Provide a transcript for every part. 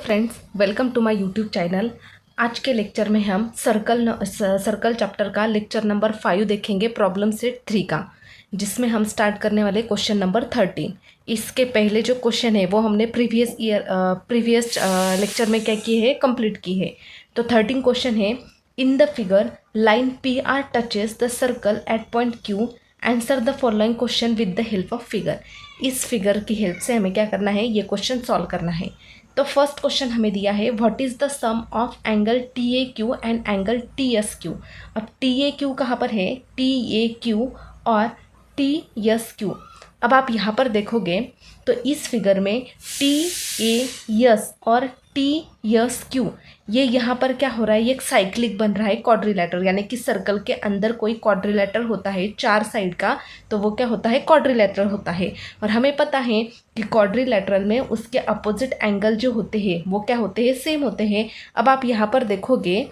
Friends, welcome to my YouTube channel. आज के lecture में हम सर्कल चैप्टर का लेक्चर नंबर 5 देखेंगे, प्रॉब्लम सेट 3 का, जिसमें हम स्टार्ट करने वाले क्वेश्चन नंबर 13। इसके पहले जो क्वेश्चन है वो हमने प्रीवियस लेक्चर में क्या की है, कंप्लीट की है। तो 13 क्वेश्चन है, इन the figure line P R touches the circle eight point Q, answer the following question with the help of figure. इस फिगर की हेल्प से हमें क्या करना है, ये क्वेश्चन सॉल्व करना है। तो फर्स्ट क्वेश्चन हमें दिया है, what is the sum of angle T A Q and angle T S Q. अब टी ए क्यू कहाँ पर है, टी ए क्यू और टी एस क्यू। अब आप यहाँ पर देखोगे तो इस फिगर में टी ए एस और टी एस क्यू, ये यहाँ पर क्या हो रहा है, ये एक साइक्लिक बन रहा है क्वाड्रिलेटरल, यानी कि सर्कल के अंदर कोई क्वाड्रिलेटरल होता है 4 साइड का, तो वो क्या होता है, क्वाड्रिलेटरल होता है। और हमें पता है कि क्वाड्रिलेटरल में उसके अपोजिट एंगल जो होते हैं वो क्या होते हैं, सेम होते हैं। अब आप यहाँ पर देखोगे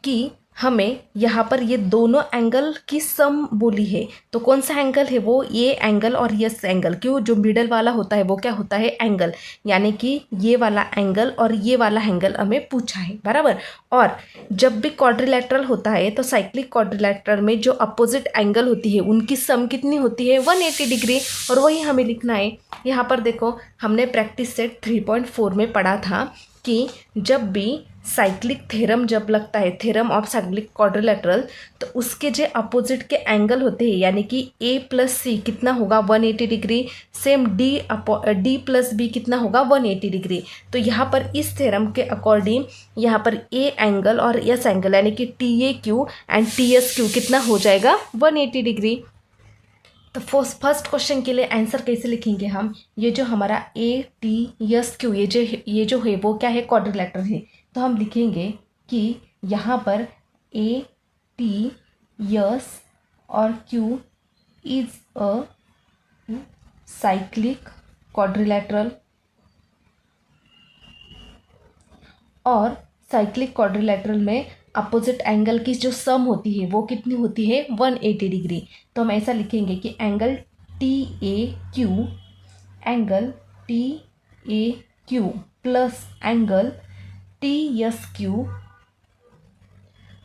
कि हमें यहाँ पर ये दोनों एंगल की सम बोली है, तो कौन सा एंगल है वो, ये एंगल और ये एंगल। क्यों, जो मिडल वाला होता है वो क्या होता है, एंगल, यानी कि ये वाला एंगल और ये वाला एंगल हमें पूछा है, बराबर। और जब भी क्वाड्रिलेटरल होता है तो साइक्लिक क्वाड्रिलेटरल में जो अपोजिट एंगल होती है उनकी सम कितनी होती है, 180 डिग्री। और वही हमें लिखना है। यहाँ पर देखो, हमने प्रैक्टिस सेट 3.4 में पढ़ा था कि जब भी साइक्लिक थ्योरम जब लगता है, थ्योरम ऑफ साइक्लिक क्वाड्रिलेटरल, तो उसके जो अपोजिट के एंगल होते हैं, यानी कि ए प्लस सी कितना होगा, 180 डिग्री। सेम डी प्लस बी कितना होगा, 180 डिग्री। तो यहाँ पर इस थ्योरम के अकॉर्डिंग यहाँ पर ए एंगल और एस एंगल, यानी कि T A Q and T S Q कितना हो जाएगा, 180 डिग्री। तो फर्स्ट क्वेश्चन के लिए आंसर कैसे लिखेंगे हम, ये जो हमारा ए टी एस क्यू ये जो है वो क्या है, क्वाड्रिलेटरल है। तो हम लिखेंगे कि यहाँ पर ए टी एस और Q is a cyclic quadrilateral, और साइक्लिक क्वाड्रिलेटरल में अपोजिट एंगल की जो सम होती है वो कितनी होती है, 180 डिग्री। तो हम ऐसा लिखेंगे कि angle T A Q plus angle T S Q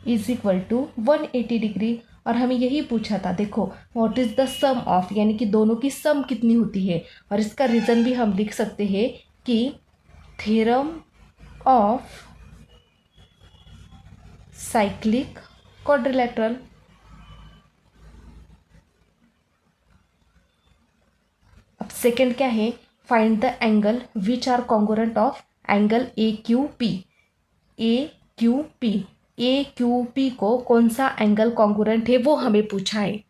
is equal to 180 degree. और हमें यही पूछा था, देखो what is the sum of, यानी कि दोनों की सम कितनी होती है। और इसका रीज़न भी हम लिख सकते हैं कि थ्योरम ऑफ साइक्लिक क्वाड्रिलेटरल। अब सेकंड क्या है, find the angle which are congruent of angle A Q P को कौन सा एंगल कॉन्ग्रुएंट है वो हमें पूछा है।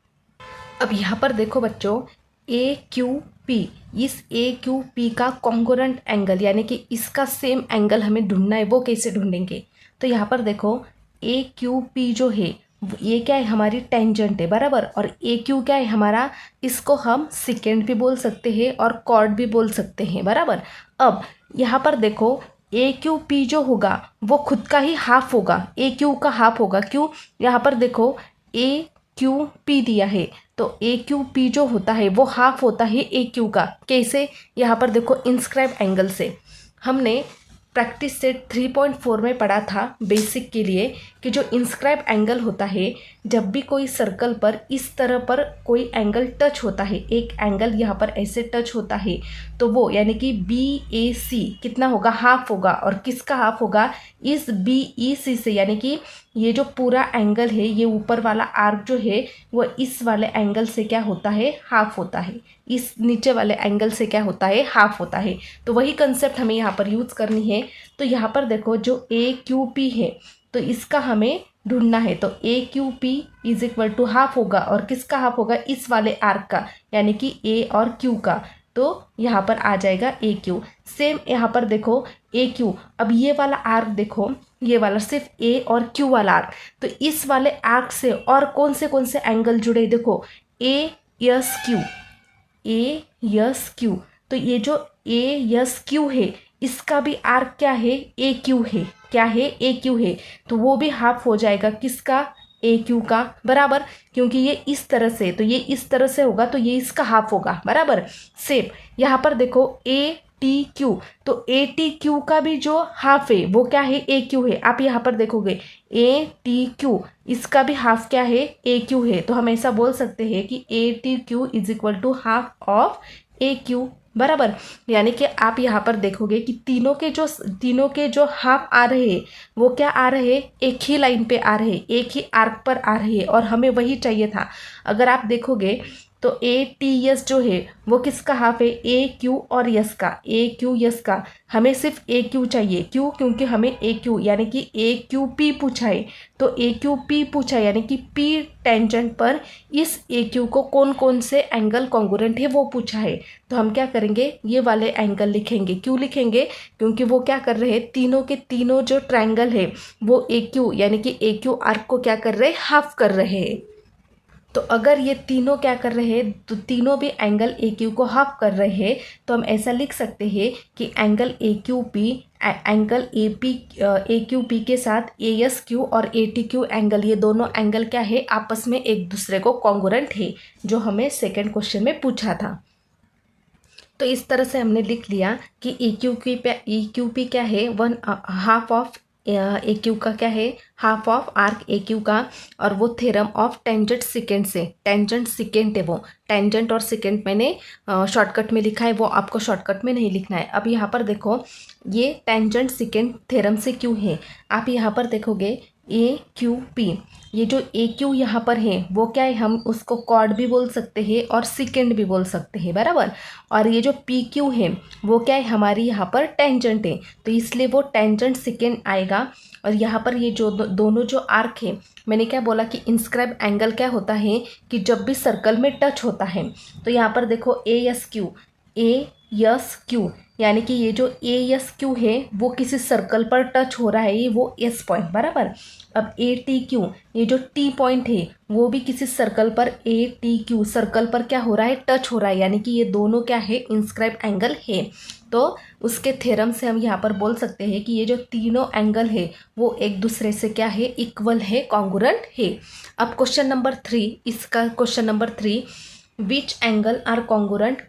अब यहाँ पर देखो बच्चों, ए क्यू पी, इस ए क्यू पी का कॉन्ग्रुएंट एंगल, यानी कि इसका सेम एंगल हमें ढूंढना है। वो कैसे ढूंढेंगे, तो यहाँ पर देखो ए क्यू पी जो है ये क्या है, हमारी टेंजेंट है, बराबर। और ए क्यू क्या है हमारा, इसको हम सेकेंड भी बोल सकते हैं और कॉर्ड भी बोल सकते हैं, बराबर। अब यहाँ पर देखो, ए क्यू पी जो होगा वो खुद का ही हाफ होगा, ए क्यू का हाफ होगा। क्यों, यहाँ पर देखो ए क्यू पी दिया है, तो ए क्यू पी जो होता है वो हाफ होता है ए क्यू का। कैसे, यहाँ पर देखो इंस्क्राइब एंगल से। हमने प्रैक्टिस सेट 3.4 में पढ़ा था बेसिक के लिए कि जो इंस्क्राइब एंगल होता है, जब भी कोई सर्कल पर इस तरह पर कोई एंगल टच होता है, एक एंगल यहाँ पर ऐसे टच होता है, तो वो यानी कि बी ए सी कितना होगा, हाफ होगा। और किसका हाफ होगा, इस बी ई सी से, यानी कि ये जो पूरा एंगल है, ये ऊपर वाला आर्क जो है वो इस वाले एंगल से क्या होता है, हाफ होता है। इस नीचे वाले एंगल से क्या होता है, हाफ होता है। तो वही कंसेप्ट हमें यहाँ पर यूज़ करनी है। तो यहाँ पर देखो जो ए क्यू पी है, तो इसका हमें ढूंढना है। तो A Q P is equal to half होगा, और किसका हाफ होगा, इस वाले आर्क का, यानी कि ए और क्यू का। तो यहाँ पर आ जाएगा ए क्यू। सेम यहाँ पर देखो ए क्यू, अब ये वाला आर्क देखो, ये वाला सिर्फ ए और क्यू वाला आर्क, तो इस वाले आर्क से और कौन से एंगल जुड़े, देखो ए एस क्यू। तो ये जो ए एस क्यू है इसका भी आर्क क्या है, ए क्यू है, क्या है, ए क्यू है। तो वो भी हाफ हो जाएगा किसका, ए क्यू का, बराबर। क्योंकि ये इस तरह से, तो ये इस तरह से होगा, तो ये इसका हाफ होगा, बराबर। सेम यहाँ पर देखो ए टी क्यू, तो ए टी क्यू का भी जो हाफ है वो क्या है, ए क्यू है। आप यहाँ पर देखोगे ए टी क्यू, इसका भी हाफ क्या है, ए क्यू है। तो हम ऐसा बोल सकते हैं कि A T Q is equal to half of A Q, बराबर। यानी कि आप यहाँ पर देखोगे कि तीनों के जो हाफ आ रहे हैं वो क्या आ रहे हैं, एक ही लाइन पे आ रहे हैं, एक ही आर्क पर आ रहे हैं, और हमें वही चाहिए था। अगर आप देखोगे तो ए टी एस जो है वो किसका हाफ है, ए क्यू और यस का, ए क्यू यस का। हमें सिर्फ ए क्यू चाहिए, क्यों, क्योंकि हमें ए क्यू यानी कि ए क्यू पी पूछा है। तो ए क्यू पी पूछा है यानी कि पी टेंजेंट पर इस ए क्यू को कौन कौन से एंगल कॉन्ग्रुएंट है वो पूछा है। तो हम क्या करेंगे, ये वाले एंगल लिखेंगे। क्यों लिखेंगे, क्योंकि वो क्या कर रहे हैं, तीनों के तीनों जो ट्रायंगल है वो ए क्यू यानी कि ए क्यू आर्क को क्या कर रहे हैं, हाफ कर रहे हैं। तो अगर ये तीनों क्या कर रहे हैं, तो तीनों भी एंगल ए क्यू को हाफ कर रहे हैं, तो हम ऐसा लिख सकते हैं कि angle A Q P, angle A Q P के साथ ए एस क्यू और ए टी क्यू एंगल, ये दोनों एंगल क्या है, आपस में एक दूसरे को कॉन्ग्रुएंट है, जो हमें सेकेंड क्वेश्चन में पूछा था। तो इस तरह से हमने लिख लिया कि ए क्यू पी क्या है, one half of A Q का क्या है, half of arc A Q का, और वो थ्योरम ऑफ टेंजेंट सिकेंड से, टेंजेंट सिकेंट है वो, टेंजेंट और सिकेंट मैंने शॉर्टकट में लिखा है, वो आपको शॉर्टकट में नहीं लिखना है। अब यहाँ पर देखो ये टेंजेंट सिकेंट थ्योरम से क्यों है, आप यहाँ पर देखोगे ए क्यू पी, ये जो ए क्यू यहाँ पर है वो क्या है, हम उसको कॉर्ड भी बोल सकते हैं और सिकेंड भी बोल सकते हैं, बराबर। और ये जो पी क्यू है वो क्या है, हमारी यहाँ पर टेंजेंट है, तो इसलिए वो टेंजेंट सिकेंड आएगा। और यहाँ पर ये जो दोनों जो आर्क है, मैंने क्या बोला कि इंस्क्राइब एंगल क्या होता है कि जब भी सर्कल में टच होता है, तो यहाँ पर देखो ए एस क्यू यानी कि ये जो ए एस क्यू है वो किसी सर्कल पर टच हो रहा है, ये वो एस पॉइंट, बराबर। अब ए टी क्यू, ये जो टी पॉइंट है वो भी किसी सर्कल पर, ए टी क्यू सर्कल पर क्या हो रहा है, टच हो रहा है, यानी कि ये दोनों क्या है, इंस्क्राइब एंगल है। तो उसके थ्योरम से हम यहाँ पर बोल सकते हैं कि ये जो तीनों एंगल है वो एक दूसरे से क्या है, इक्वल है, कॉन्ग्रुएंट है। अब क्वेश्चन नंबर 3, इसका question number 3, which angle are congruent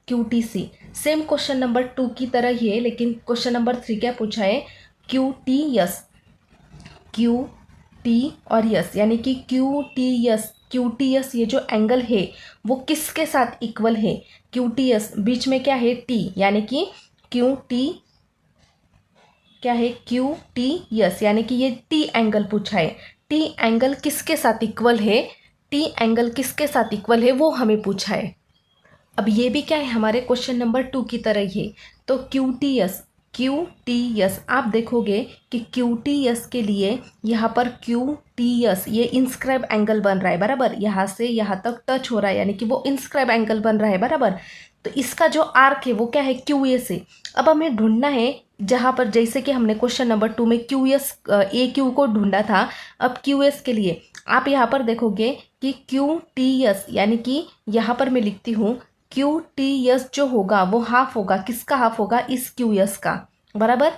Q T C. Same question number 2 की तरह ही है, लेकिन क्वेश्चन नंबर 3 क्या पूछा है, Q T yes, Q T और यस, यानी कि क्यू टी यस ये जो एंगल है वो किसके साथ इक्वल है, क्यू टी यस, बीच में क्या है, टी, यानी कि क्यू टी क्या है, क्यू टी यस, यानी कि ये टी एंगल पूछा है। टी एंगल किसके साथ इक्वल है, टी एंगल किसके साथ इक्वल है वो हमें पूछा है। अब ये भी क्या है, हमारे क्वेश्चन नंबर 2 की तरह ही है। तो क्यू टी एस आप देखोगे कि क्यू टी एस के लिए यहाँ पर क्यू टी एस ये इंस्क्राइब एंगल बन रहा है, बराबर, यहाँ से यहाँ तक टच हो रहा है, यानी कि वो इंस्क्राइब एंगल बन रहा है, बराबर। तो इसका जो आर्क है वो क्या है, क्यू एस है। अब हमें ढूंढना है जहाँ पर, जैसे कि हमने क्वेश्चन नंबर 2 में क्यू एस ए क्यू को ढूंढा था, अब क्यू एस के लिए आप यहाँ पर देखोगे कि क्यू टी एस यानी कि यहाँ पर मैं लिखती हूँ क्यू टी एस जो होगा वो हाफ होगा, किसका हाफ होगा, इस क्यू एस का, बराबर।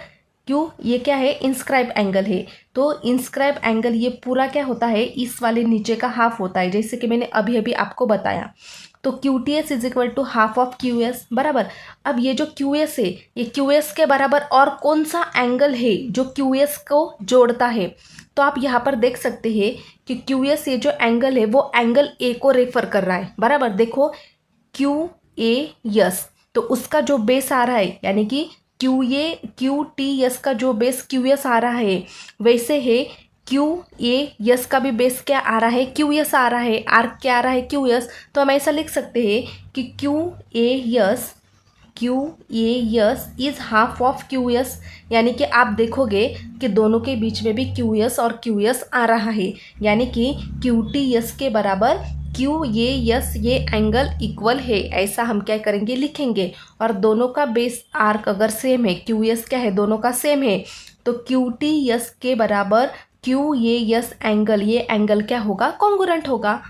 क्यों, ये क्या है, इंस्क्राइब एंगल है, तो इंस्क्राइब एंगल ये पूरा क्या होता है, इस वाले नीचे का हाफ होता है, जैसे कि मैंने अभी अभी आपको बताया। तो Q T S is equal to half of Q S, बराबर। अब ये जो क्यू एस है ये क्यू एस के बराबर और कौन सा एंगल है जो क्यू एस को जोड़ता है, तो आप यहाँ पर देख सकते हैं कि क्यू एस ये जो एंगल है वो एंगल ए को रेफर कर रहा है, बराबर। देखो क्यू ए यस, तो उसका जो बेस आ रहा है, यानी कि क्यू टी यस का जो बेस क्यू एस आ रहा है, वैसे है क्यू ए यस का भी बेस क्या आ रहा है, क्यू एस आ रहा है, आर्क क्या आ रहा है, क्यू एस। तो हम ऐसा लिख सकते हैं कि Q A yes is half of Q S, यानी कि आप देखोगे कि दोनों के बीच में भी क्यू एस और क्यू एस आ रहा है, यानी कि क्यू टी एस के बराबर क्यू ए यस ये एंगल इक्वल है, ऐसा हम क्या करेंगे, लिखेंगे। और दोनों का बेस आर्क अगर सेम है, क्यू एस क्या है, दोनों का सेम है, तो क्यू टी एस के बराबर क्यू ए यस एंगल, ये एंगल क्या होगा, कॉन्ग्रुएंट होगा।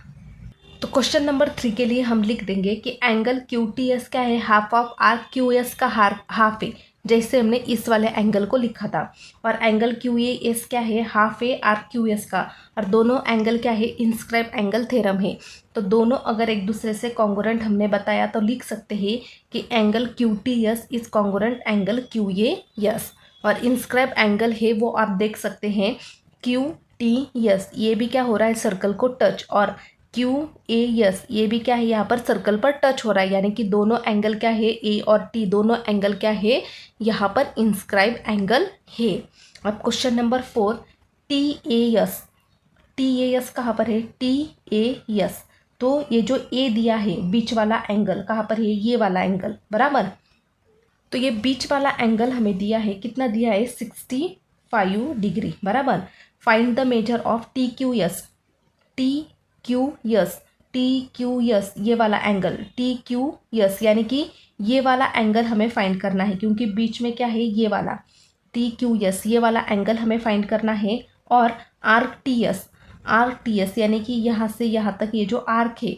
तो क्वेश्चन नंबर 3 के लिए हम लिख देंगे कि एंगल क्यू टी एस क्या है, half of arc Q S का हाफ है, जैसे हमने इस वाले एंगल को लिखा था। और एंगल क्यू ए एस क्या है, half A R Q S का, और दोनों एंगल क्या है, इंस्क्राइब एंगल थ्योरम है। तो दोनों अगर एक दूसरे से कॉन्ग्रुएंट हमने बताया तो लिख सकते हैं कि angle Q T S is congruent angle Q A S. और इंस्क्राइब एंगल है वो आप देख सकते हैं क्यू टी एस, ये भी क्या हो रहा है, सर्कल को टच, और क्यू ए एस ये भी क्या है, यहाँ पर सर्कल पर टच हो रहा है, यानी कि दोनों एंगल क्या है, ए और टी दोनों एंगल क्या है, यहाँ पर इंस्क्राइब एंगल है। अब question number 4, T A S, T A S कहाँ पर है, टी ए एस, तो ये जो ए दिया है बीच वाला एंगल कहाँ पर है, ये वाला एंगल, बराबर। तो ये बीच वाला एंगल हमें दिया है, कितना दिया है, 65 डिग्री, बराबर। Find the measure of T Q S, T Q S, T Q S ये वाला एंगल, टी क्यू एस यानी कि ये वाला एंगल हमें फाइंड करना है, क्योंकि बीच में क्या है, ये वाला टी क्यू एस ये वाला एंगल हमें फाइंड करना है। और arc T S, arc T S यानी कि यहाँ से यहाँ तक ये जो आर्क है,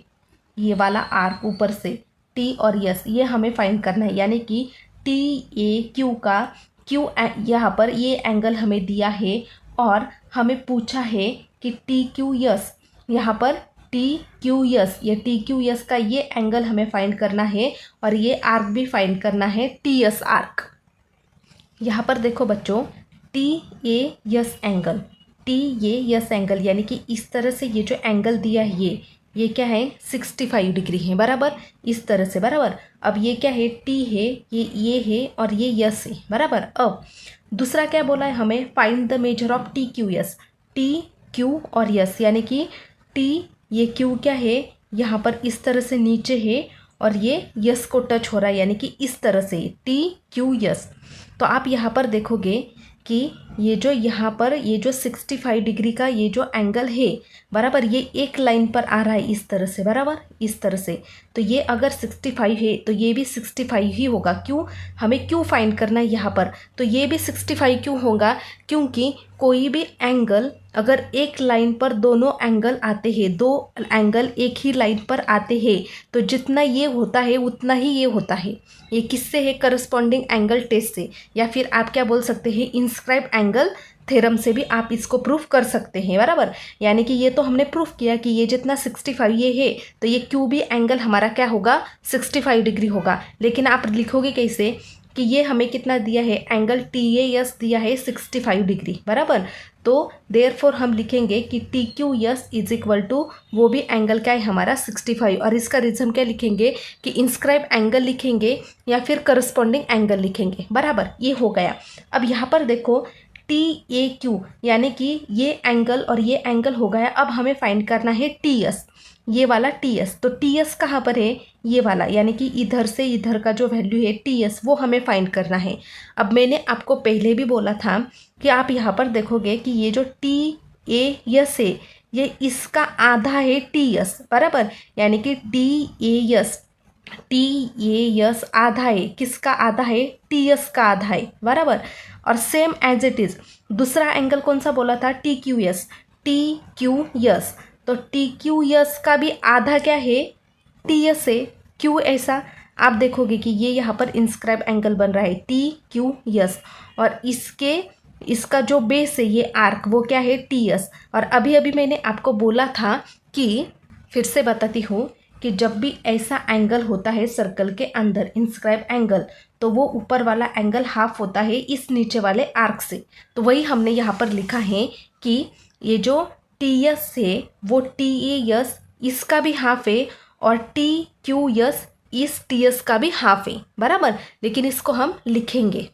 ये वाला आर्क ऊपर से टी और एस ये हमें फाइंड करना है, यानी कि टी ए क्यू का क्यू यहाँ पर ये एंगल हमें दिया है, और हमें पूछा है कि टी क्यू एस यहाँ पर टी क्यू एस, ये टी क्यू एस का ये एंगल हमें फाइंड करना है, और ये आर्क भी फाइंड करना है, टी एस आर्क। यहाँ पर देखो बच्चों, T A S angle, T A S angle यानी कि इस तरह से ये जो एंगल दिया है ये क्या है, 65 डिग्री है, बराबर, इस तरह से, बराबर। अब ये क्या है, टी है, ये है, और ये यस है, बराबर। अब दूसरा क्या बोला है हमें, find the measure of T Q S, T Q और यस यानी कि टी ये क्यू क्या है, यहाँ पर इस तरह से नीचे है, और ये यस को टच हो रहा है, यानी कि इस तरह से टी क्यू यस। तो आप यहाँ पर देखोगे कि ये जो यहाँ पर ये जो 65 डिग्री का ये जो एंगल है, बराबर, ये एक लाइन पर आ रहा है इस तरह से, बराबर, इस तरह से। तो ये अगर 65 है तो ये भी 65 ही होगा। क्यों, हमें क्यों फाइंड करना है यहाँ पर, तो ये भी 65 क्यों होगा, क्योंकि कोई भी एंगल अगर एक लाइन पर दोनों एंगल आते हैं, दो एंगल एक ही लाइन पर आते हैं, तो जितना ये होता है उतना ही ये होता है। ये किससे है, करस्पॉन्डिंग एंगल टेस्ट से, या फिर आप क्या बोल सकते हैं, इंस्क्राइब एंगल थ्योरम से भी आप इसको प्रूफ कर सकते हैं, बराबर। यानी कि ये तो हमने प्रूफ किया कि ये जितना 65 ये है, तो ये क्यू भी एंगल हमारा क्या होगा, 65 डिग्री होगा। लेकिन आप लिखोगे कैसे कि ये हमें कितना दिया है, एंगल टी ए एस दिया है 65 डिग्री, बराबर। तो देयरफॉर हम लिखेंगे कि T Q S is equal to वो भी एंगल क्या है हमारा 65, और इसका रीज़न क्या लिखेंगे कि इंस्क्राइब एंगल लिखेंगे या फिर करस्पॉन्डिंग एंगल लिखेंगे, बराबर। ये हो गया। अब यहाँ पर देखो टी ए क्यू यानी कि ये एंगल और ये एंगल हो गया। अब हमें फाइंड करना है टी एस, ये वाला टी एस। तो टी एस कहाँ पर है, ये वाला, यानी कि इधर से इधर का जो वैल्यू है टी एस वो हमें फाइंड करना है। अब मैंने आपको पहले भी बोला था कि आप यहाँ पर देखोगे कि ये जो टी ए एस है ये इसका आधा है टी एस, बराबर। यानी कि टी ए एस आधा है, किसका आधा है, टी एस का आधा है, बराबर। और सेम एज इट इज़ दूसरा एंगल कौन सा बोला था, T Q S, T Q S. तो टी क्यू एस का भी आधा क्या है, टी एस है। क्यों ऐसा, आप देखोगे कि ये यहाँ पर इंस्क्राइब एंगल बन रहा है टी क्यू एस, और इसका जो बेस है ये आर्क वो क्या है, टी एस। और अभी अभी मैंने आपको बोला था कि, फिर से बताती हूँ कि जब भी ऐसा एंगल होता है सर्कल के अंदर इंस्क्राइब एंगल, तो वो ऊपर वाला एंगल हाफ होता है इस नीचे वाले आर्क से। तो वही हमने यहाँ पर लिखा है कि ये जो टी एस है वो टी ए एस इसका भी हाफ है, और टी क्यू एस इस टी एस का भी हाफ है, बराबर। लेकिन इसको हम लिखेंगे।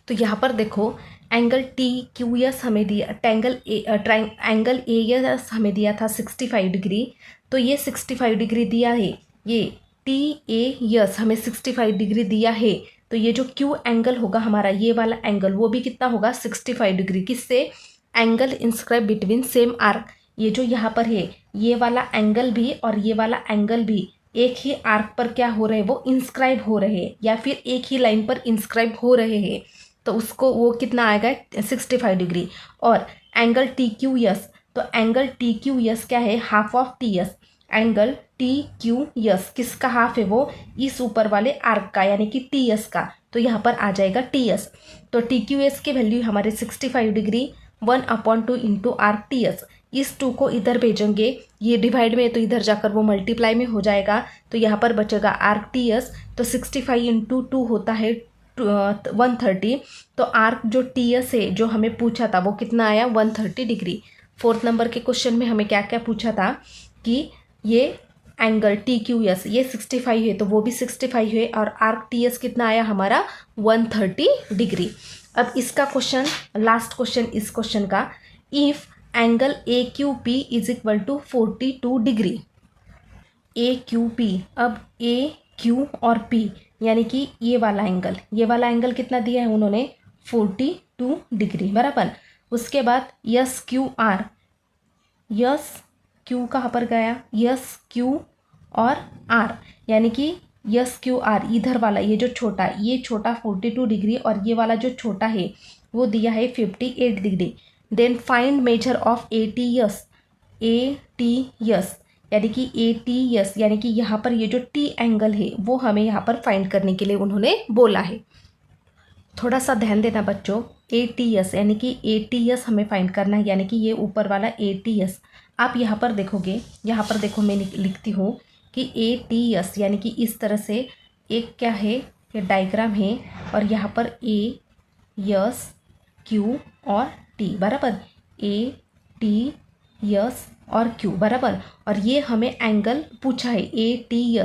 तो यहाँ पर देखो एंगल टी क्यू एस हमें दिया, एंगल ए एस हमें दिया था 65 डिग्री। तो ये 65 डिग्री दिया है, ये टी ए एस हमें 65 डिग्री दिया है। तो ये जो क्यू एंगल होगा हमारा, ये वाला एंगल वो भी कितना होगा, 65 डिग्री। किससे, angle inscribe between same arc. ये जो यहाँ पर है ये वाला एंगल भी और ये वाला एंगल भी एक ही आर्क पर क्या हो रहे हैं, वो इंस्क्राइब हो रहे हैं, या फिर एक ही लाइन पर इंस्क्राइब हो रहे हैं। तो उसको वो कितना आएगा, 65 डिग्री। और एंगल टी क्यू एस, तो एंगल टी क्यू एस क्या है, half of T S. Angle T Q S किसका हाफ है, वो इस ऊपर वाले आर्क का, यानी कि टी एस का। तो यहाँ पर आ जाएगा टी एस। तो टी क्यू एस की वैल्यू हमारे 65 degree 1/2 into R T S. इस 2 को इधर भेजेंगे, ये डिवाइड में है तो इधर जाकर वो मल्टीप्लाई में हो जाएगा, तो यहाँ पर बचेगा आर्क टी एस। तो 65 इंटू 2 होता है 130। तो आर्क जो टी एस है जो हमें पूछा था वो कितना आया 130 डिग्री। 4th नंबर के क्वेश्चन में हमें क्या क्या पूछा था कि ये एंगल टी क्यू एस ये 65 है तो वो भी 65 है, और आर्क टी एस कितना आया हमारा 130 डिग्री। अब इसका क्वेश्चन, लास्ट क्वेश्चन इस क्वेश्चन का, if angle A Q P is equal to 42 degree. A Q P, अब ए क्यू और पी यानी कि ये वाला एंगल कितना दिया है उन्होंने 42 डिग्री बराबर। उसके बाद yes Q R, yes Q कहाँ पर गया, यस क्यू और आर यानी कि यस क्यू आर इधर वाला ये जो छोटा, ये छोटा 42 डिग्री और ये वाला जो छोटा है वो दिया है 58 degree. Then find measure of A T S, A T S यानी कि ए टी एस यानी कि यहाँ पर ये जो टी एंगल है वो हमें यहाँ पर फाइंड करने के लिए उन्होंने बोला है। थोड़ा सा ध्यान देना बच्चों, ए टी एस यानी कि ए टी एस हमें फाइंड करना है, यानी कि ये ऊपर वाला ए टी एस। आप यहाँ पर देखोगे, यहाँ पर देखो मैं लिखती हूँ कि ए टी एस यानी कि इस तरह से एक क्या है, ये डायग्राम है और यहाँ पर ए एस क्यू और टी बराबर, ए टी एस और क्यू बराबर, और ये हमें एंगल पूछा है ए टी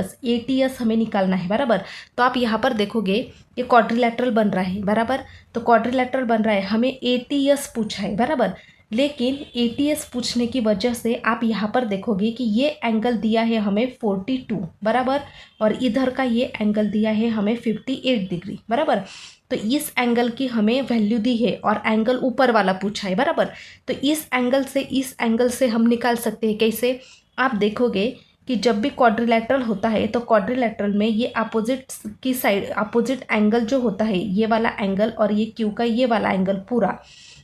एस हमें निकालना है बराबर। तो आप यहाँ पर देखोगे ये क्वाड्रिलैटरल बन रहा है बराबर, तो क्वाड्रिलैटरल बन रहा है, हमें ए टी एस पूछा है बराबर। लेकिन ए टी एस पूछने की वजह से आप यहाँ पर देखोगे कि ये एंगल दिया है हमें 42 बराबर, और इधर का ये एंगल दिया है हमें 58 डिग्री बराबर। तो इस एंगल की हमें वैल्यू दी है और एंगल ऊपर वाला पूछा है बराबर। तो इस एंगल से हम निकाल सकते हैं कैसे, आप देखोगे कि जब भी क्वाड्रिलैटरल होता है तो क्वाड्रिलैटरल में ये अपोजिट की साइड, अपोजिट एंगल जो होता है ये वाला एंगल और ये क्यू का ये वाला एंगल पूरा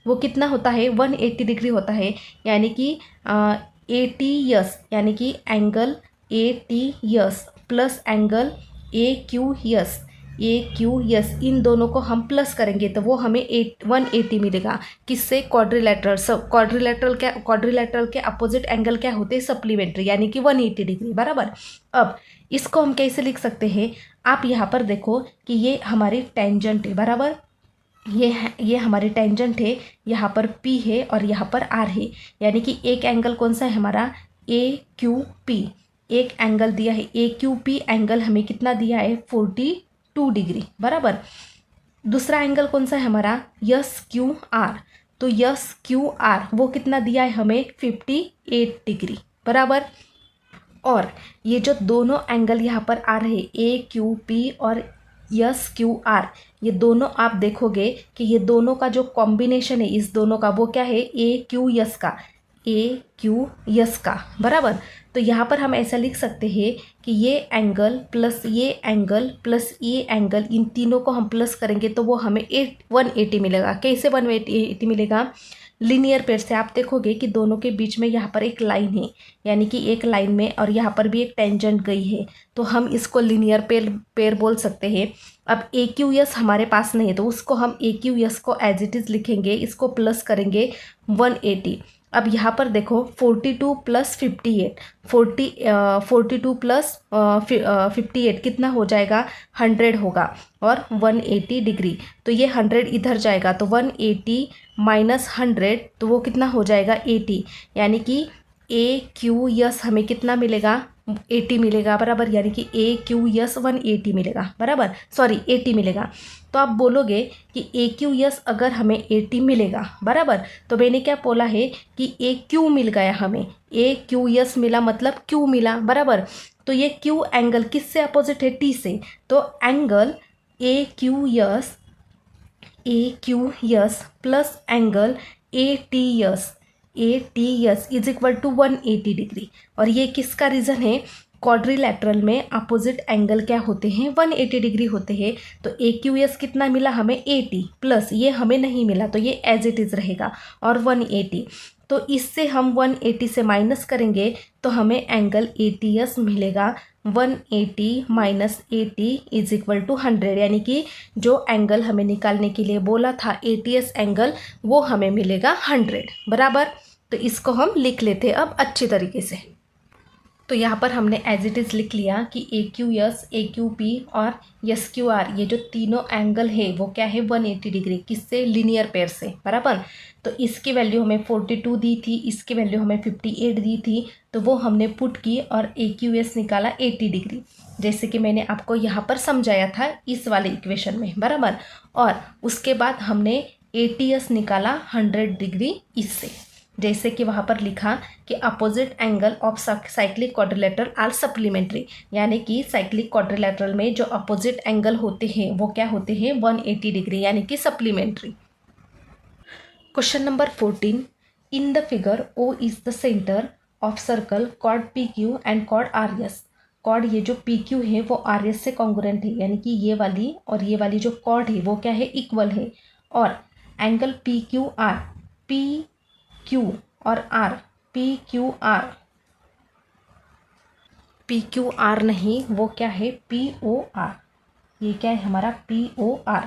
वो कितना होता है 180 डिग्री होता है, यानी कि ए टी एस यानी कि angle A T S plus angle A Q S, इन दोनों को हम प्लस करेंगे तो वो हमें 180 मिलेगा। किससे, क्वाड्रिलैटरल। सब क्वाड्रिलैटरल के अपोजिट एंगल क्या होते हैं, सप्लीमेंट्री, यानी कि 180 डिग्री बराबर। अब इसको हम कैसे लिख सकते हैं, आप यहाँ पर देखो कि ये हमारी टेंजेंट है बराबर, ये हमारी टेंजेंट है, यहाँ पर P है और यहाँ पर R है, यानी कि एक एंगल कौन सा है हमारा AQP, एक एंगल दिया है AQP एंगल हमें कितना दिया है 42 डिग्री बराबर। दूसरा एंगल कौन सा है हमारा SQR, तो SQR वो कितना दिया है हमें 58 डिग्री बराबर। और ये जो दोनों एंगल यहाँ पर आ रहे AQP और SQR, ये दोनों आप देखोगे कि ये दोनों का जो कॉम्बिनेशन है इस दोनों का वो क्या है AQS का बराबर। तो यहाँ पर हम ऐसा लिख सकते हैं कि ये एंगल प्लस ये एंगल प्लस ये एंगल, इन तीनों को हम प्लस करेंगे तो वो हमें 180 मिलेगा। कैसे 180 मिलेगा, लीनियर पेयर से आप देखोगे कि दोनों के बीच में यहाँ पर एक लाइन है, यानी कि एक लाइन में और यहाँ पर भी एक टेंजेंट गई है, तो हम इसको लीनियर पेयर बोल सकते हैं। अब AQS हमारे पास नहीं है तो उसको हम AQS को एज इट इज़ लिखेंगे, इसको प्लस करेंगे 180। अब यहाँ पर देखो 42 प्लस 58, 42 प्लस 58 कितना हो जाएगा 100 होगा, और 180 डिग्री, तो ये 100 इधर जाएगा तो 180 माइनस 100 तो वो कितना हो जाएगा 80, यानी कि AQS हमें कितना मिलेगा 80 मिलेगा बराबर, यानी कि AQS 180 मिलेगा बराबर, सॉरी 80 मिलेगा। तो आप बोलोगे कि AQS अगर हमें 80 मिलेगा बराबर, तो मैंने क्या बोला है कि AQ मिल गया, हमें AQS मिला मतलब Q मिला बराबर। तो ये Q एंगल किससे अपोजिट है, T से, तो angle AQS plus angle ATS is equal to 180 degree. और ये किसका रीज़न है, क्वाड्रिलैटरल में अपोजिट एंगल क्या होते हैं, 180 डिग्री होते हैं। तो AQS कितना मिला हमें, 80 प्लस ये हमें नहीं मिला तो ये एज इट इज़ रहेगा और 180। तो इससे हम 180 से माइनस करेंगे तो हमें एंगल ATS मिलेगा। 180 माइनस 80 इज इक्वल टू 100, यानी कि जो एंगल हमें निकालने के लिए बोला था ATS एंगल, वो हमें मिलेगा 100 बराबर। तो इसको हम लिख लेते हैं अब अच्छी तरीके से। तो यहाँ पर हमने एज इट इज़ लिख लिया कि AQS, AQP और SQR ये जो तीनों एंगल है वो क्या है, 180 डिग्री, किससे, लीनियर पेयर से बराबर। तो इसकी वैल्यू हमें 42 दी थी, इसकी वैल्यू हमें 58 दी थी, तो वो हमने पुट की और AQS निकाला 80 डिग्री, जैसे कि मैंने आपको यहाँ पर समझाया था इस वाले इक्वेशन में बराबर। और उसके बाद हमने ATS निकाला 100 डिग्री इससे, जैसे कि वहाँ पर लिखा कि opposite angle of cyclic quadrilateral are supplementary, यानी कि साइक्लिक क्वाड्रिलेटरल में जो अपोजिट एंगल होते हैं वो क्या होते हैं, 180 डिग्री, यानी कि supplementary. Question number 14, in the figure O is the centre of circle chord PQ and chord RS। Chord ये जो PQ है वो RS से कॉन्ग्रुएंट है, यानी कि ये वाली और ये वाली जो कॉर्ड है वो क्या है, इक्वल है। और एंगल PQR, PQ और R, PQR नहीं, वो क्या है, POR। ये क्या है हमारा, POR,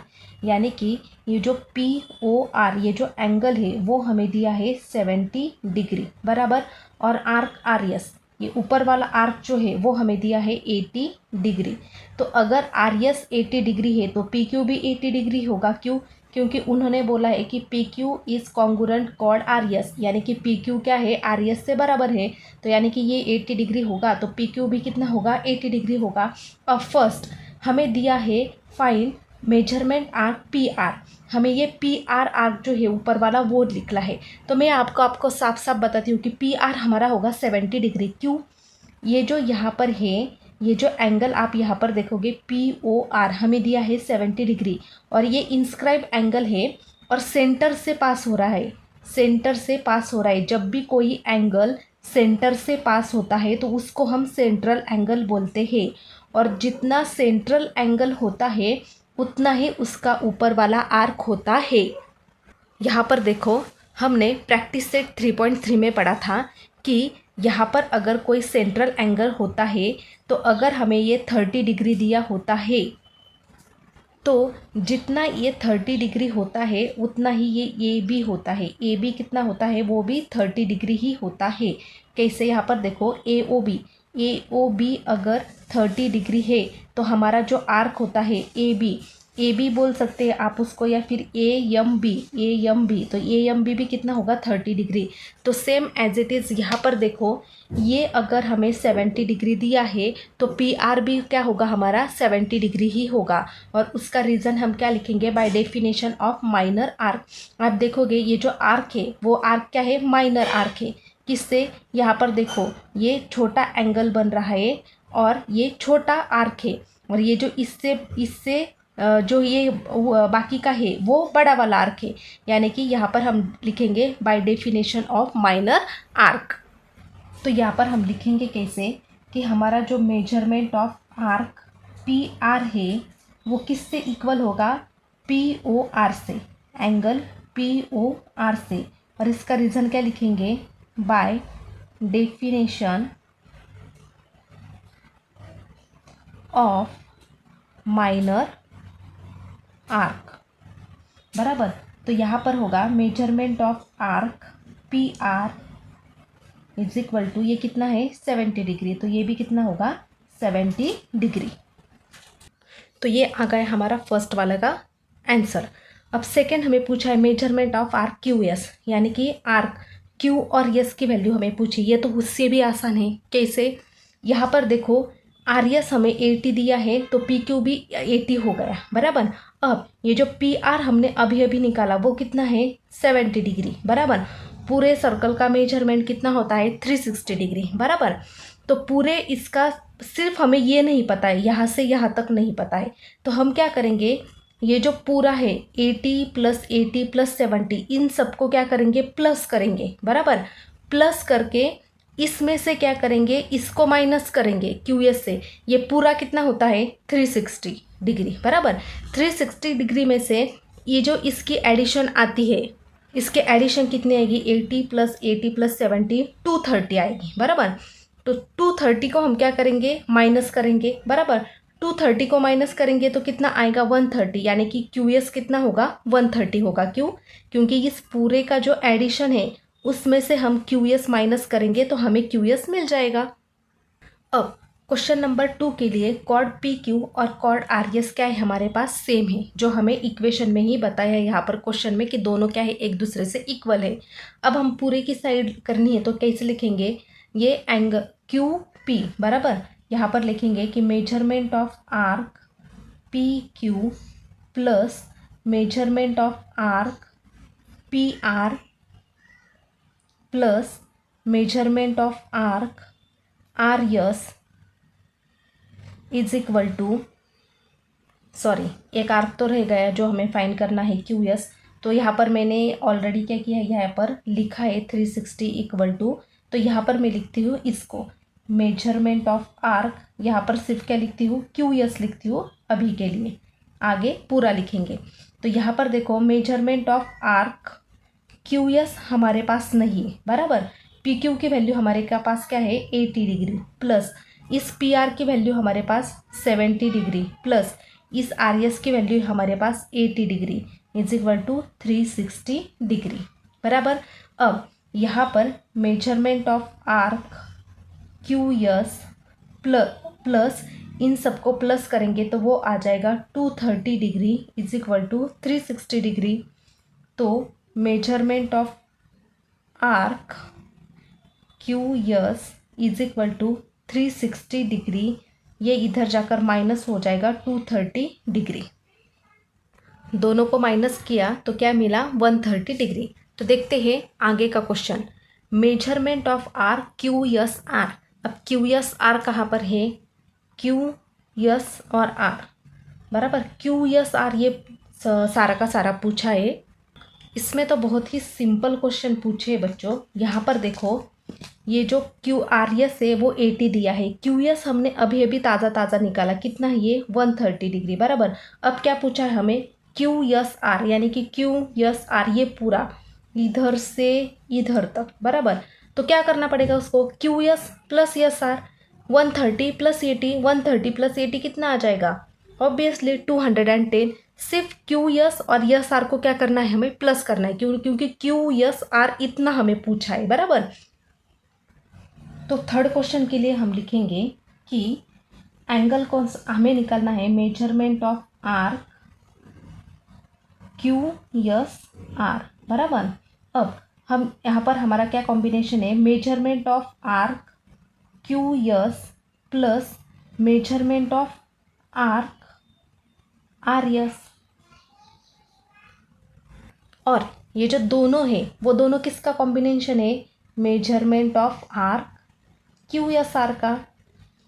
यानी कि ये जो POR ये जो एंगल है वो हमें दिया है 70 डिग्री बराबर। और आर्क RS, ये ऊपर वाला आर्क जो है वो हमें दिया है 80 डिग्री। तो अगर RS 80 डिग्री है तो PQ भी 80 डिग्री होगा। क्यों, क्योंकि उन्होंने बोला है कि PQ is congruent chord RS, यानी कि PQ क्या है, RS से बराबर है। तो यानी कि ये 80 डिग्री होगा तो PQ भी कितना होगा, 80 डिग्री होगा। अब फर्स्ट हमें दिया है फाइंड मेजरमेंट आर्क PR, हमें ये PR आर्क जो है ऊपर वाला वो निकला है। तो मैं आपको साफ साफ बताती हूँ कि PR हमारा होगा 70 डिग्री। क्यों, ये जो यहाँ पर है, ये जो एंगल आप यहाँ पर देखोगे POR हमें दिया है 70 डिग्री, और ये इंस्क्राइब एंगल है और सेंटर से पास हो रहा है, सेंटर से पास हो रहा है। जब भी कोई एंगल सेंटर से पास होता है तो उसको हम सेंट्रल एंगल बोलते हैं, और जितना सेंट्रल एंगल होता है उतना ही उसका ऊपर वाला आर्क होता है। यहाँ पर देखो, हमने प्रैक्टिस सेट 3.3 में पढ़ा था कि यहाँ पर अगर कोई सेंट्रल एंगल होता है तो अगर हमें ये 30 डिग्री दिया होता है तो जितना ये 30 डिग्री होता है उतना ही ये AB होता है। AB कितना होता है, वो भी 30 डिग्री ही होता है। कैसे, यहाँ पर देखो AOB अगर 30 डिग्री है तो हमारा जो आर्क होता है AB बोल सकते हैं आप उसको, या फिर AMB। तो AMB भी कितना होगा, 30 डिग्री। तो सेम एज इट इज़ यहाँ पर देखो, ये अगर हमें 70 डिग्री दिया है तो PR भी क्या होगा हमारा, 70 डिग्री ही होगा। और उसका रीज़न हम क्या लिखेंगे, by definition of minor arc. आप देखोगे ये जो आर्क है वो आर्क क्या है, माइनर आर्क है। किससे, यहाँ पर देखो ये छोटा एंगल बन रहा है और ये छोटा आर्क है, और ये जो इससे जो ये बाकी का है वो बड़ा वाला आर्क है, यानी कि यहाँ पर हम लिखेंगे by definition of minor arc. तो यहाँ पर हम लिखेंगे कैसे कि हमारा जो मेजरमेंट ऑफ आर्क PR है वो किससे इक्वल होगा, POR से, एंगल POR से। और इसका रीज़न क्या लिखेंगे, by definition of minor arc बराबर। तो यहाँ पर होगा measurement of arc PR is equal to, ये कितना है, 70 डिग्री, तो ये भी कितना होगा, 70 डिग्री। तो ये आ गया हमारा फर्स्ट वाला का आंसर। अब सेकंड हमें पूछा है मेजरमेंट ऑफ आर्क QS, यानी कि आर्क Q और S की वैल्यू हमें पूछी। ये तो उससे भी आसान है। कैसे, यहाँ पर देखो RS हमें 80 दिया है तो PQ भी 80 हो गया बराबर। अब ये जो PR हमने अभी अभी निकाला वो कितना है, 70 डिग्री बराबर। पूरे सर्कल का मेजरमेंट कितना होता है, 360 डिग्री बराबर। तो पूरे इसका सिर्फ हमें ये नहीं पता है, यहाँ से यहाँ तक नहीं पता है, तो हम क्या करेंगे, ये जो पूरा है 80 + 80 + 70 इन सबको क्या करेंगे, प्लस करेंगे बराबर। प्लस करके इसमें से क्या करेंगे, इसको माइनस करेंगे QS से। ये पूरा कितना होता है 360 डिग्री, बराबर। 360 डिग्री में से ये जो इसकी एडिशन आती है, इसके एडिशन कितनी आएगी, 80 + 80 + 70 230 आएगी, बराबर। तो 230 को हम क्या करेंगे, माइनस करेंगे, बराबर। 230 को माइनस करेंगे तो कितना आएगा 130, यानी कि QS कितना होगा 130 होगा। क्यों, क्योंकि इस पूरे का जो एडिशन है उसमें से हम QS माइनस करेंगे तो हमें QS मिल जाएगा। अब क्वेश्चन नंबर 2 के लिए कॉर्ड PQ और कॉर्ड RS क्या है, हमारे पास सेम है, जो हमें इक्वेशन में ही बताया है यहाँ पर क्वेश्चन में कि दोनों क्या है, एक दूसरे से इक्वल है। अब हम पूरे की साइड करनी है तो कैसे लिखेंगे, ये एंगल QP, बराबर। यहाँ पर लिखेंगे कि measurement of arc PQ plus measurement of arc PR plus measurement of arc RS is equal to, sorry एक आर्क तो रह गया जो हमें फाइंड करना है QS। तो यहाँ पर मैंने ऑलरेडी क्या किया है, यहाँ पर लिखा है 360 इक्वल टू, तो यहाँ पर मैं लिखती हूँ इसको मेजरमेंट ऑफ आर्क, यहाँ पर सिर्फ क्या लिखती हूँ QS लिखती हूँ अभी के लिए, आगे पूरा लिखेंगे। तो यहाँ पर देखो मेजरमेंट ऑफ आर्क QS हमारे पास नहीं है, बराबर। PQ की वैल्यू हमारे पास क्या है 80 डिग्री, प्लस इस PR की वैल्यू हमारे पास 70 डिग्री, प्लस इस RS की वैल्यू हमारे पास 80 degree is equal to 360 degree, बराबर। अब यहाँ पर measurement of arc QS plus इन सबको प्लस करेंगे तो वो आ जाएगा 230 degree is equal to 360 degree. तो measurement of arc QS is equal to 360 degree, ये इधर जाकर माइनस हो जाएगा 230 डिग्री। दोनों को माइनस किया तो क्या मिला 130 डिग्री। तो देखते हैं आगे का question, measurement of arc QSR। अब QSR कहाँ पर है, QS और R, बराबर। QSR ये सारा का सारा पूछा है, इसमें तो बहुत ही सिंपल क्वेश्चन पूछे बच्चों। यहाँ पर देखो ये जो QRS है वो 80 दिया है, QS हमने अभी अभी ताज़ा निकाला, कितना है ये 130 डिग्री, बराबर। अब क्या पूछा है हमें QSR, यानी कि QSR ये पूरा इधर से इधर तक, बराबर। तो क्या करना पड़ेगा उसको, QS प्लस SR, 130 + 80, 130 + 80 कितना आ जाएगा, ऑब्वियसली 210। सिर्फ QS और SR को क्या करना है, हमें प्लस करना है, क्योंकि QSR इतना हमें पूछा है, बराबर। तो थर्ड क्वेश्चन के लिए हम लिखेंगे कि एंगल कौन सा हमें निकालना है, मेजरमेंट ऑफ आर्क QSR, बराबर। अब हम यहाँ पर हमारा क्या कॉम्बिनेशन है, measurement of arc QS plus measurement of arc RS, और ये जो दोनों है वो दोनों किसका कॉम्बिनेशन है, मेजरमेंट ऑफ आर्क QSR का,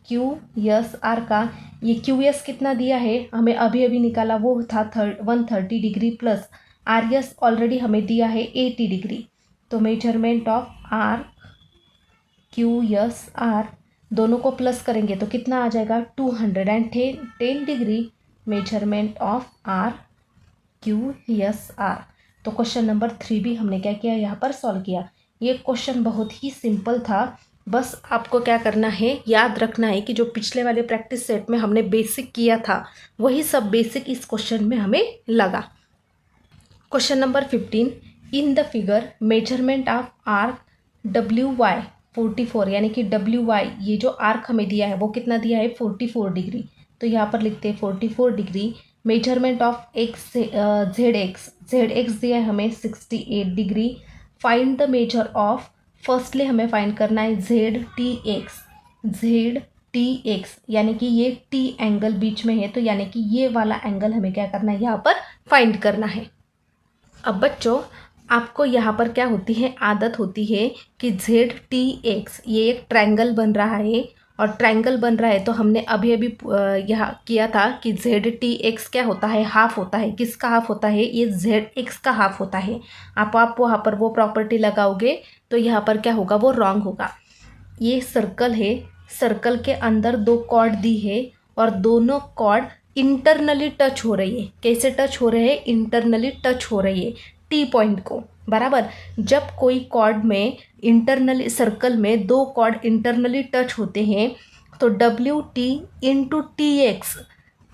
QSR का। ये QS कितना दिया है हमें अभी अभी निकाला, वो था 130 डिग्री, प्लस RS ऑलरेडी हमें दिया है 80 डिग्री। तो मेजरमेंट ऑफ आर्क QSR दोनों को प्लस करेंगे तो कितना आ जाएगा 210 degree, measurement of arc QSR। तो क्वेश्चन नंबर 3 भी हमने क्या किया, यहाँ पर सॉल्व किया। ये क्वेश्चन बहुत ही सिंपल था, बस आपको क्या करना है, याद रखना है कि जो पिछले वाले प्रैक्टिस सेट में हमने बेसिक किया था वही सब बेसिक इस क्वेश्चन में हमें लगा। Question number 15, in the figure measurement of arc WY 44, यानी कि WY ये जो आर्क हमें दिया है वो कितना दिया है 44 डिग्री। तो यहाँ पर लिखते हैं 44 डिग्री। मेजरमेंट ऑफ ZX दिया है हमें 68 degree. Find the measure of, firstly हमें फाइंड करना है ZTX, यानी कि ये T एंगल बीच में है, तो यानी कि ये वाला एंगल हमें क्या करना है, यहाँ पर फाइंड करना है। अब बच्चों आपको यहाँ पर क्या होती है, आदत होती है कि ZTX ये एक ट्रायंगल बन रहा है, और ट्रायंगल बन रहा है तो हमने अभी अभी यहाँ किया था कि ZTX क्या होता है, हाफ होता है। किसका हाफ होता है, ये ZX का हाफ होता है। आप वहाँ पर वो प्रॉपर्टी लगाओगे तो यहाँ पर क्या होगा, वो रॉन्ग होगा। ये सर्कल है, सर्कल के अंदर दो कॉर्ड दी है और दोनों कॉर्ड इंटरनली टच हो रही है। कैसे टच हो रहे हैं? इंटरनली टच हो रही है टी पॉइंट को, बराबर। जब कोई कॉर्ड में इंटरनली, सर्कल में दो कॉर्ड इंटरनली टच होते हैं तो W T into T X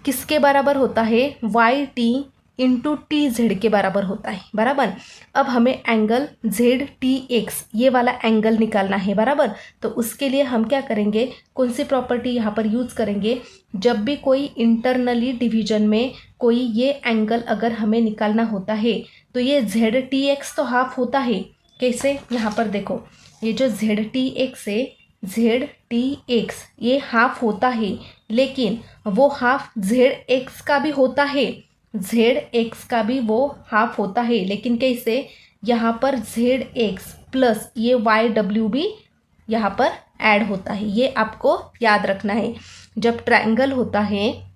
किसके बराबर होता है? Y T into T Z के बराबर होता है, बराबर। अब हमें एंगल जेड टी एक्स ये वाला एंगल निकालना है, बराबर। तो उसके लिए हम क्या करेंगे? कौन सी प्रॉपर्टी यहाँ पर यूज़ करेंगे? जब भी कोई इंटरनली डिवीजन में कोई ये एंगल अगर हमें निकालना होता है तो ये जेड टी एक्स तो हाफ होता है। कैसे? यहाँ पर देखो, ये जो जेड टी एक्स है, जेड टी एक्स ये हाफ होता है, लेकिन वो हाफ जेड एक्स का भी होता है, जेड एक्स का भी वो हाफ होता है। लेकिन कैसे? यहाँ पर जेड एक्स प्लस ये वाई डब्ल्यू भी यहाँ पर ऐड होता है, ये आपको याद रखना है। जब ट्रायंगल होता है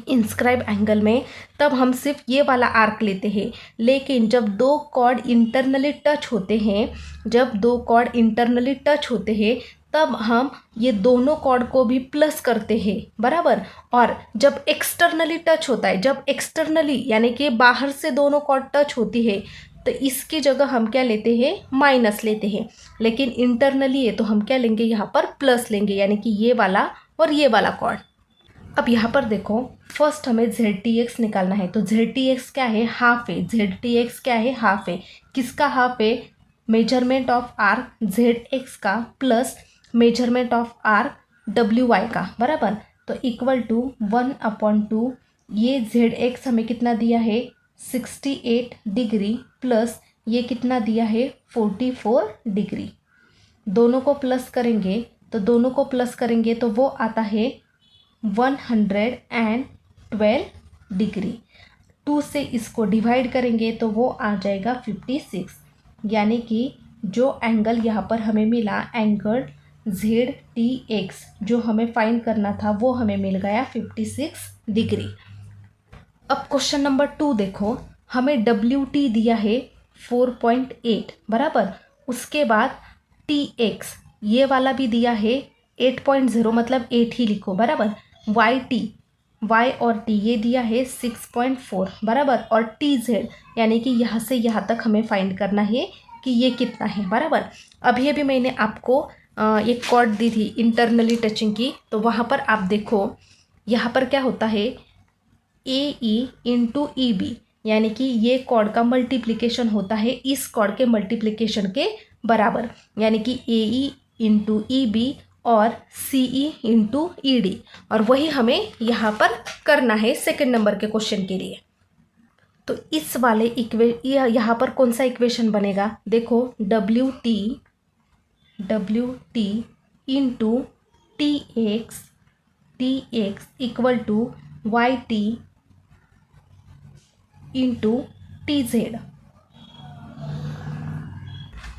इंस्क्राइब एंगल में तब हम सिर्फ ये वाला आर्क लेते हैं, लेकिन जब दो कॉर्ड इंटरनली टच होते हैं, जब दो कॉर्ड इंटरनली टच होते हैं तब हम ये दोनों कॉर्ड को भी प्लस करते हैं, बराबर। और जब एक्सटर्नली टच होता है, जब एक्सटर्नली यानी कि बाहर से दोनों कॉर्ड टच होती है तो इसकी जगह हम क्या लेते हैं? माइनस लेते हैं। लेकिन इंटरनली है तो हम क्या लेंगे? यहाँ पर प्लस लेंगे, यानी कि ये वाला और ये वाला कॉर्ड। अब यहाँ पर देखो, फर्स्ट हमें जेड टी एक्स निकालना है, तो जेड टी एक्स क्या है? हाफ है। जेड टी एक्स क्या है? हाफ है। किसका हाफ है? Measurement of arc Z X का plus measurement of arc W Y का, बराबर। तो इक्वल टू 1/2, ये जेड एक्स हमें कितना दिया है? 68 डिग्री प्लस ये कितना दिया है? 44 डिग्री। दोनों को प्लस करेंगे तो वो आता है 112 डिग्री। 2 से इसको डिवाइड करेंगे तो वो आ जाएगा 56, यानी कि जो एंगल यहाँ पर हमें मिला, एंगल जेड टी एक्स जो हमें फाइंड करना था वो हमें मिल गया 56 डिग्री। अब क्वेश्चन नंबर 2 देखो, हमें डब्ल्यू टी दिया है 4.8, बराबर। उसके बाद टी एक्स ये वाला भी दिया है 8.0, मतलब 8 ही लिखो, बराबर। वाई टी, वाई और टी ये दिया है 6.4, बराबर। और टी जेड यानी कि यहाँ से यहाँ तक हमें फाइंड करना है कि ये कितना है, बराबर। अभी मैंने आपको एक कॉर्ड दी थी इंटरनली टचिंग की, तो वहाँ पर आप देखो यहाँ पर क्या होता है? ए ई इंटू ई बी, यानी कि ये कॉर्ड का मल्टीप्लिकेशन होता है इस कॉर्ड के मल्टीप्लिकेशन के बराबर, यानी कि ए ई इंटू ई बी और सी ई इंटू ई डी। और वही हमें यहाँ पर करना है सेकंड नंबर के क्वेश्चन के लिए। तो इस वाले यहाँ पर कौन सा इक्वेशन बनेगा? देखो, W T into T X equal to Y T into T Z.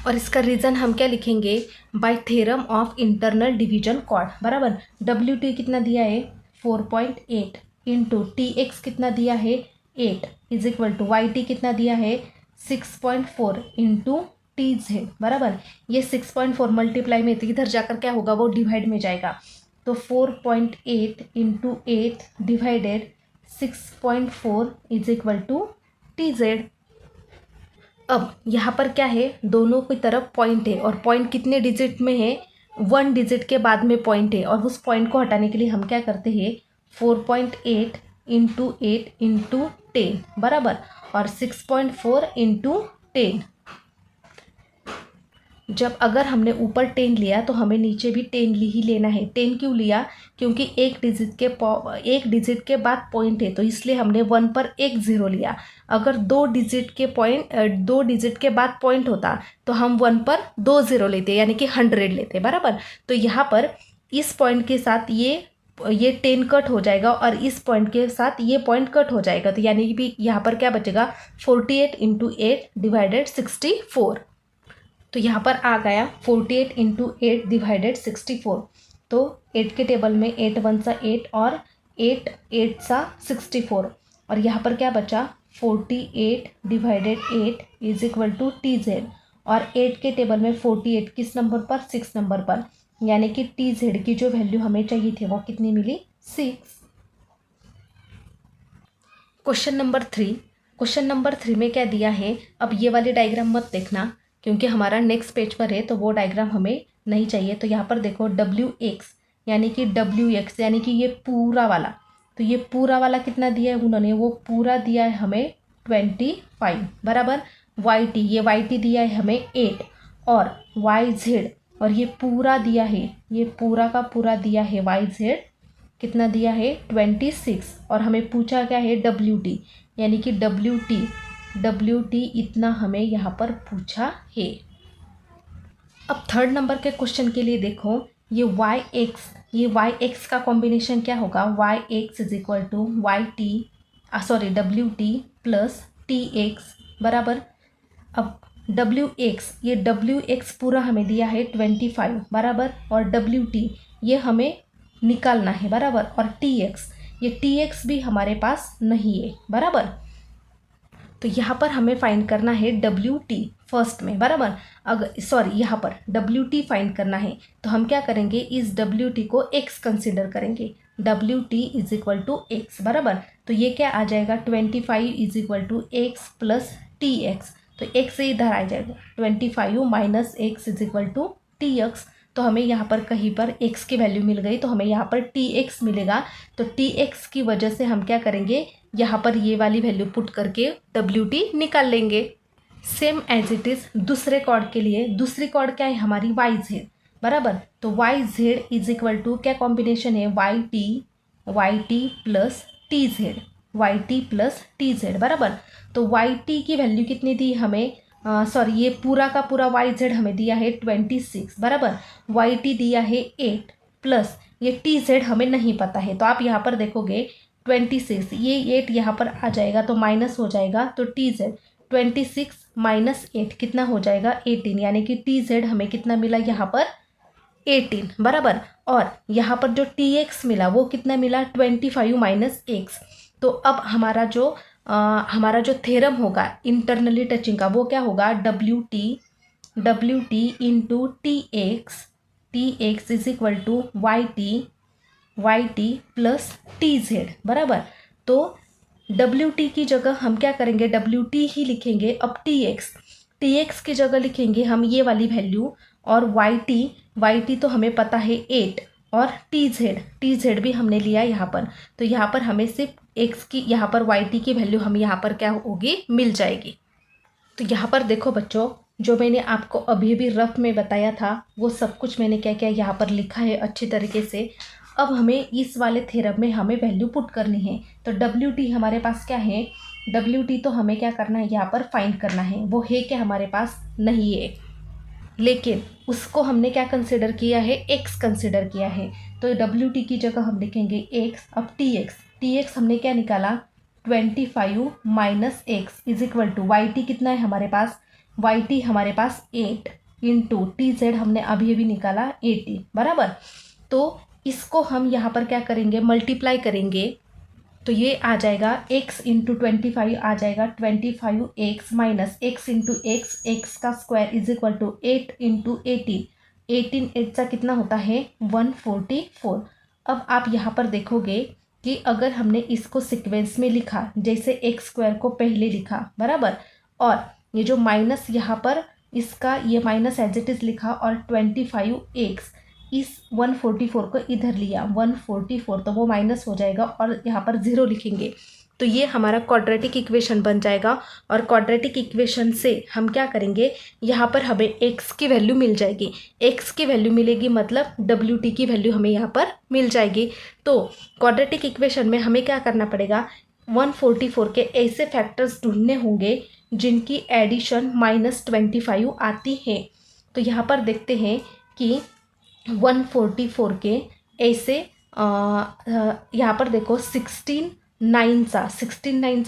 और इसका रीज़न हम क्या लिखेंगे? By theorem of internal division chord, बराबर। डब्ल्यू टी कितना दिया है? 4.8 इंटू टी एक्स कितना दिया है? 8 is equal to Y T कितना दिया है? 6.4 इंटू टी जेड, बराबर। ये 6.4 मल्टीप्लाई में तो इधर जाकर क्या होगा? वो डिवाइड में जाएगा। तो 4.8 into 8 divided 6.4 is equal to T Z. अब यहाँ पर क्या है? दोनों की तरफ पॉइंट है और पॉइंट कितने डिजिट में है? 1 डिजिट के बाद में पॉइंट है, और उस पॉइंट को हटाने के लिए हम क्या करते हैं? 4.8 इंटू 8 इंटू 10, बराबर। और 6.4 इंटू 10। जब अगर हमने ऊपर 10 लिया तो हमें नीचे भी 10 ही लेना है। 10 क्यों लिया? क्योंकि एक डिजिट के बाद पॉइंट है, तो इसलिए हमने 1 पर एक 0 लिया। अगर 2 डिजिट के बाद पॉइंट होता तो हम 1 पर 2 0 लेते, यानी कि 100 लेते, बराबर। तो यहाँ पर इस पॉइंट के साथ ये 10 कट हो जाएगा और इस पॉइंट के साथ ये पॉइंट कट हो जाएगा, तो यानी कि यहाँ पर क्या बचेगा? 48 इंटू 8 डिवाइडेड 64। तो यहाँ पर आ गया 48 इंटू 8 डिवाइडेड 64। तो 8 के टेबल में 8 1 सा 8 और 8 8 सा 64, और यहाँ पर क्या बचा? 48 divided 8 is equal to T Z. और 8 के टेबल में 48 किस नंबर पर? 6 नंबर पर। यानी कि टी जेड की जो वैल्यू हमें चाहिए थी वो कितनी मिली, 6। क्वेश्चन नंबर 3 में क्या दिया है, अब ये वाली डायग्राम मत देखना क्योंकि हमारा नेक्स्ट पेज पर है तो वो डायग्राम हमें नहीं चाहिए। तो यहाँ पर देखो WX यानी कि WX यानी कि ये पूरा वाला, तो ये पूरा वाला कितना दिया है उन्होंने, वो पूरा दिया है हमें 25 बराबर। YT ये YT दिया है हमें 8 और YZ और ये पूरा दिया है, ये पूरा का पूरा दिया है YZ कितना दिया है 26 और हमें पूछा क्या है WT यानी कि WT इतना हमें यहाँ पर पूछा है। अब थर्ड नंबर के क्वेश्चन के लिए देखो, ये YX का कॉम्बिनेशन क्या होगा, YX is equal to WT plus TX बराबर। अब ये WX पूरा हमें दिया है 25 बराबर और WT ये हमें निकालना है बराबर और ये TX भी हमारे पास नहीं है बराबर। तो यहाँ पर हमें फाइंड करना है WT फर्स्ट में बराबर। अगर यहाँ पर WT फाइंड करना है तो हम क्या करेंगे, इस WT को X कंसिडर करेंगे। WT is equal to X बराबर। तो ये क्या आ जाएगा 25 is equal to X plus TX। तो X से इधर आ जाएगा 25 minus X is equal to TX। तो हमें यहाँ पर कहीं पर X की वैल्यू मिल गई तो हमें यहाँ पर TX मिलेगा। तो TX की वजह से हम क्या करेंगे, यहाँ पर ये वाली वैल्यू पुट करके WT निकाल लेंगे। सेम एज इट इज़ दूसरे कॉर्ड के लिए, दूसरी कॉर्ड क्या है हमारी YZ बराबर। तो YZ इज इक्वल टू क्या कॉम्बिनेशन है YT प्लस TZ बराबर। तो YT की वैल्यू कितनी दी हमें, ये पूरा का पूरा YZ हमें दिया है 26 बराबर। YT दिया है 8 प्लस ये TZ हमें नहीं पता है। तो आप यहाँ पर देखोगे 26 ये 8 यहाँ पर आ जाएगा तो माइनस हो जाएगा। तो TZ 26 माइनस 8 कितना हो जाएगा 18 यानी कि TZ हमें कितना मिला यहाँ पर 18 बराबर। और यहाँ पर जो TX मिला वो कितना मिला 25 माइनस X। तो अब हमारा जो थ्योरम होगा इंटरनली टचिंग का वो क्या होगा WT into TX is equal to YT plus TZ बराबर। तो WT की जगह हम क्या करेंगे WT ही लिखेंगे। अब TX की जगह लिखेंगे हम ये वाली वैल्यू और YT तो हमें पता है 8 और TZ भी हमने लिया यहाँ पर। तो यहाँ पर हमें सिर्फ X की यहाँ पर YT की वैल्यू हम यहाँ पर क्या होगी मिल जाएगी। तो यहाँ पर देखो बच्चों, जो मैंने आपको अभी भी रफ में बताया था वो सब कुछ मैंने क्या क्या यहाँ पर लिखा है अच्छी तरीके से। अब हमें इस वाले थ्योरम में हमें वैल्यू पुट करनी है। तो WT हमारे पास क्या है, WT तो हमें क्या करना है यहाँ पर फाइंड करना है। वो है क्या हमारे पास नहीं है, लेकिन उसको हमने क्या कंसिडर किया है X कंसिडर किया है। तो WT की जगह हम लिखेंगे X। अब TX हमने क्या निकाला 25 minus X is equal to YT कितना है हमारे पास, YT हमारे पास 8 इंटू TZ हमने अभी निकाला 80 बराबर। तो इसको हम यहाँ पर क्या करेंगे मल्टीप्लाई करेंगे। तो ये आ जाएगा x इंटू 25 आ जाएगा 25x minus x into x का square is equal to 8 into 18 8 का कितना होता है 144। अब आप यहाँ पर देखोगे कि अगर हमने इसको सीक्वेंस में लिखा जैसे x स्क्वायर को पहले लिखा बराबर और ये जो माइनस यहाँ पर इसका ये माइनस एज इट इज़ लिखा और 25x इस 144 को इधर लिया 144 तो वो माइनस हो जाएगा और यहाँ पर 0 लिखेंगे तो ये हमारा क्वाड्रेटिक इक्वेशन बन जाएगा। और क्वाड्रेटिक इक्वेशन से हम क्या करेंगे, यहाँ पर हमें x की वैल्यू मिल जाएगी। x की वैल्यू मिलेगी मतलब WT की वैल्यू हमें यहाँ पर मिल जाएगी। तो क्वाड्रेटिक इक्वेशन में हमें क्या करना पड़ेगा 144 के ऐसे फैक्टर्स ढूंढने होंगे जिनकी एडिशन -25 आती है। तो यहाँ पर देखते हैं कि 144 के ऐसे यहाँ पर देखो 16 9 सा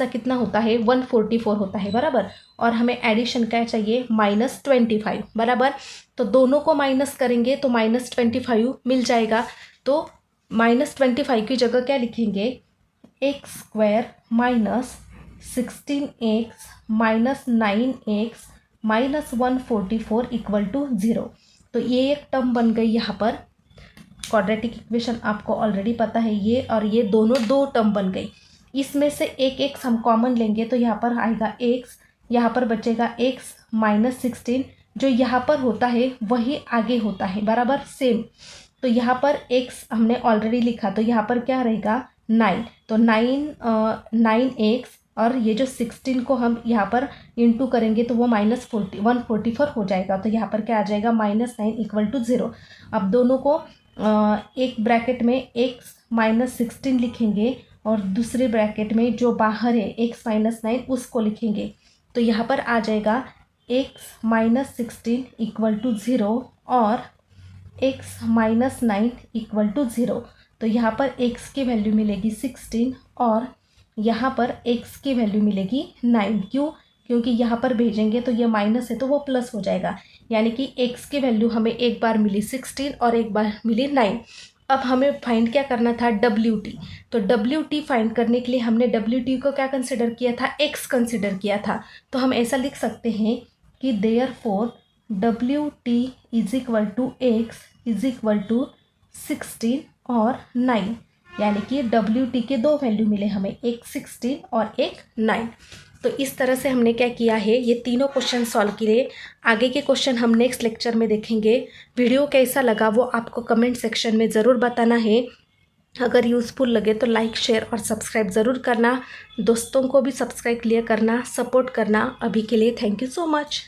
कितना होता है 144 होता है बराबर। और हमें एडिशन क्या चाहिए -25 बराबर। तो दोनों को माइनस करेंगे तो -25 मिल जाएगा। तो -25 की जगह क्या लिखेंगे x square minus 16x minus 9x minus 144 equal to 0। तो ये एक टर्म बन गई यहाँ पर। क्वाड्रेटिक इक्वेशन आपको ऑलरेडी पता है, ये और ये दोनों दो टर्म बन गई। इसमें से एक एक्स हम कॉमन लेंगे तो यहाँ पर आएगा एक्स, यहाँ पर बचेगा एक्स माइनस 16। जो यहाँ पर होता है वही आगे होता है, बराबर सेम। तो यहाँ पर एक्स हमने ऑलरेडी लिखा, तो यहाँ पर क्या रहेगा 9। तो 9x और ये जो 16 को हम यहाँ पर इंटू करेंगे तो वो -144 हो जाएगा। तो यहाँ पर क्या आ जाएगा -9 = 0। अब दोनों को एक ब्रैकेट में x माइनस 16 लिखेंगे और दूसरे ब्रैकेट में जो बाहर है x माइनस 9 उसको लिखेंगे। तो यहाँ पर आ जाएगा x माइनस 16 = 0 और x माइनस 9 = 0। तो यहाँ पर x की वैल्यू मिलेगी 16 और यहाँ पर x की वैल्यू मिलेगी 9। क्यों? क्योंकि यहाँ पर भेजेंगे तो ये माइनस है तो वो प्लस हो जाएगा, यानी कि x की वैल्यू हमें एक बार मिली 16 और एक बार मिली 9। अब हमें फाइंड क्या करना था, WT। तो WT फाइंड करने के लिए हमने WT को क्या कंसिडर किया था, x कंसिडर किया था। तो हम ऐसा लिख सकते हैं कि देयरफॉर WT = x = 16 और 9, यानी कि WT के दो वैल्यू मिले हमें, एक 16 और एक 9। तो इस तरह से हमने क्या किया है, ये तीनों क्वेश्चन सॉल्व किए। आगे के क्वेश्चन हम नेक्स्ट लेक्चर में देखेंगे। वीडियो कैसा लगा वो आपको कमेंट सेक्शन में ज़रूर बताना है। अगर यूज़फुल लगे तो लाइक, शेयर और सब्सक्राइब ज़रूर करना। दोस्तों को भी सब्सक्राइब क्लियर करना, सपोर्ट करना। अभी के लिए थैंक यू सो मच।